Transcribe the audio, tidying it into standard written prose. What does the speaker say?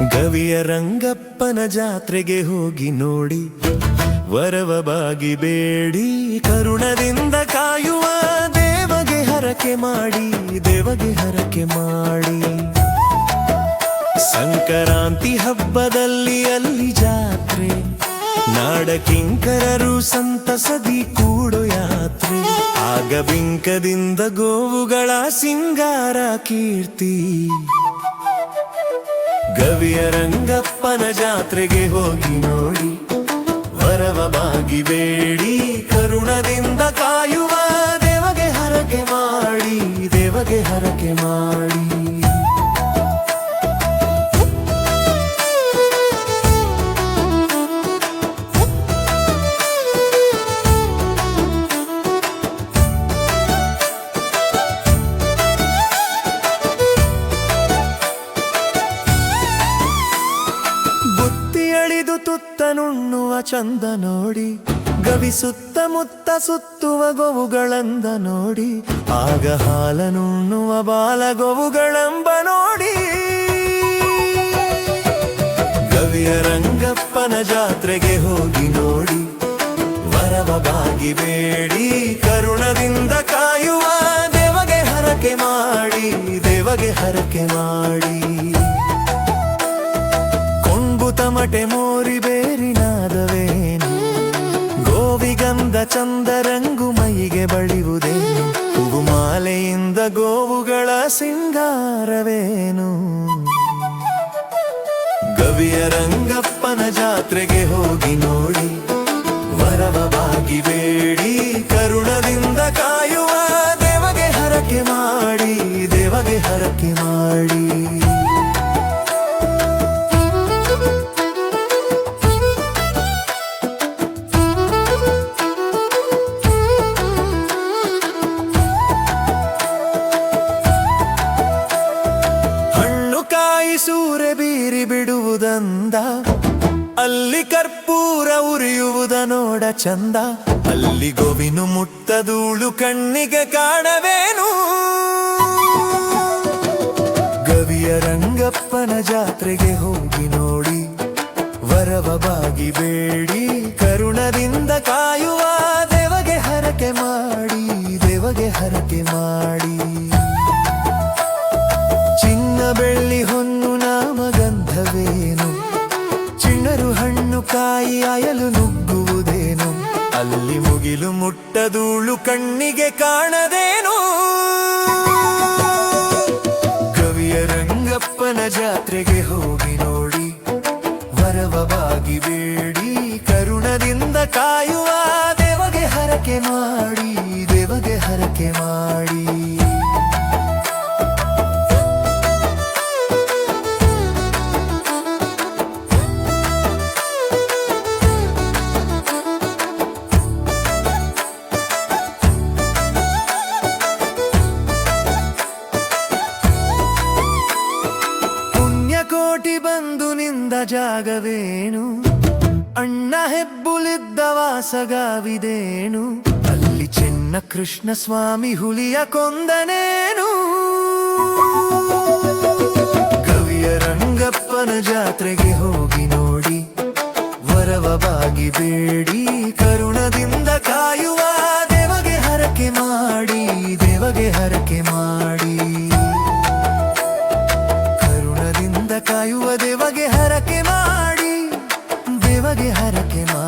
ಗವಿಯ ರಂಗಪ್ಪನ ಜಾತ್ರೆಗೆ ಹೋಗಿ ನೋಡಿ, ವರವ ಬಾಗಿ ಬೇಡಿ, ಕರುಣದಿಂದ ಕಾಯುವ ದೇವಗೆ ಹರಕೆ ಮಾಡಿ, ದೇವಗೆ ಹರಕೆ ಮಾಡಿ. ಸಂಕ್ರಾಂತಿ ಹಬ್ಬದಲ್ಲಿ ಅಲ್ಲಿ ಜಾತ್ರೆ, ನಾಡ ಕಿಂಕರರು ಸಂತಸದಿ ಕೂಡೋ ಯಾತ್ರೆ. ಆಗ ಬಿಂಕದಿಂದ ಗೋವುಗಳ ಸಿಂಗಾರ ಕೀರ್ತಿ. ಗವಿಯ ರಂಗಪ್ಪನ ಜಾತ್ರೆಗೆ ಹೋಗಿ ನೋಡಿ, ವರವ ಬಾಗಿ ಬೇಡಿ, ಕರುಣದಿಂದ ಕಾಯುವ ದೇವಗೆ ಹರಕೆ ಮಾಡಿ, ದೇವಗೆ ಹರಕೆ ಮಾಡಿ. ತುತ್ತನುಣ್ಣುವ ಚಂದ ನೋಡಿ, ಗವಿ ಸುತ್ತಮುತ್ತ ಸುತ್ತುವ ಗೋವುಗಳಂದ ನೋಡಿ, ಆಗ ಹಾಲನುಣ್ಣುವ ಬಾಲಗೋವುಗಳೆಂಬ ನೋಡಿ. ಗವಿಯ ರಂಗಪ್ಪನ ಜಾತ್ರೆಗೆ ಹೋಗಿ ನೋಡಿ, ವರವ ಬಾಗಿ ಬೇಡಿ, ಕರುಣದಿಂದ ಕಾಯುವ ದೇವಗೆ ಹರಕೆ ಮಾಡಿ, ದೇವಗೆ ಹರಕೆ ಮಾಡಿ. ತಮಟೆ ಮೋರಿ ಬೇರಿನಾದವೇನು, ಗೋವಿಗಂಧ ಚಂದರಂಗು ಮೈಗೆ ಬಳಿಯುವುದೇನು, ಹೂವು ಮಾಲೆಯಿಂದ ಗೋವುಗಳ ಸಿಂಗಾರವೇನು. ಗವಿಯ ರಂಗಪ್ಪನ ಜಾತ್ರೆಗೆ ಹೋಗಿ ನೋಡಿ, ವರವ ಬಾಗಿ ಬೇಡಿ, ಕರುಣದಿಂದ ಕಾಯುವ ದೇವಗೆ ಹರಕೆ ಮಾಡಿ, ದೇವಗೆ ಹರಕೆ ಮಾಡಿ. ಸೂರೆ ಬೀರಿ ಬಿಡುವುದಂದ, ಅಲ್ಲಿ ಕರ್ಪೂರ ಉರಿಯುವುದ ನೋಡ ಚಂದ, ಅಲ್ಲಿ ಗೋವಿನು ಮುಟ್ಟದೂಳು ಕಣ್ಣಿಗೆ ಕಾಣವೇನು. ಗವಿಯ ರಂಗಪ್ಪನ ಜಾತ್ರೆಗೆ ಹೋಗಿ ನೋಡಿ, ವರವ ಬಾಗಿ ಬೇಡಿ, ಕರುಣದಿಂದ ಕಾಯುವ ದೇವಗೆ ಹರಕೆ ಮಾಡಿ, ದೇವಗೆ ಹರಕೆ ಮಾಡಿ. ಚಿನ್ನ ಬೆಳ್ಳಿ ಹೊನ್ನು ನಾಮಗಂಧವೇನು, ಚಿಣ್ಣರು ಹಣ್ಣು ಕಾಯಿ ಅಯಲು ನುಗ್ಗುವುದೇನು, ಅಲ್ಲಿ ಮುಗಿಲು ಮುಟ್ಟದೂಳು ಕಣ್ಣಿಗೆ ಕಾಣದೇನು. ಗವಿಯ ರಂಗಪ್ಪನ ಜಾತ್ರೆಗೆ ಹೋಗಿ ನೋಡಿ, ವರವ ಬಾಗಿ ಬೇಡಿ, ಕರುಣದಿಂದ ಕಾಯುವ ದೇವಗೆ ಹರಕೆ ಮಾಡಿ, ದೇವಗೆ ಹರಕೆ ಮಾಡಿ. ಕೋಟಿ ಬಂದು ನಿಂದ ಜಾಗವೇನು, ಅಣ್ಣ ಹೆಬ್ಬುಲಿದ್ದ ವಾಸಗಾವಿದೇನು, ಅಲ್ಲಿ ಚೆನ್ನ ಕೃಷ್ಣ ಸ್ವಾಮಿ ಹುಲಿಯ ಕೊಂದನೇನು. ಗವಿಯ ರಂಗಪ್ಪನ ಜಾತ್ರೆಗೆ ಹೋಗಿ ನೋಡಿ, ವರವ ಬಾಗಿ ಬೇಡಿ, ಕರುಣದಿಂದ ಕಾಯುವ ದೇವಗೆ ಹರಕೆ ಮಾಡಿ, ದೇವಗೆ ಹರಕೆ ಮಾಡಿ. ಕಾಯುವ ದೇವಗೆ ಹರಕೆ ಮಾಡಿ, ದೇವಗೆ ಹರಕೆ ಮಾಡಿ.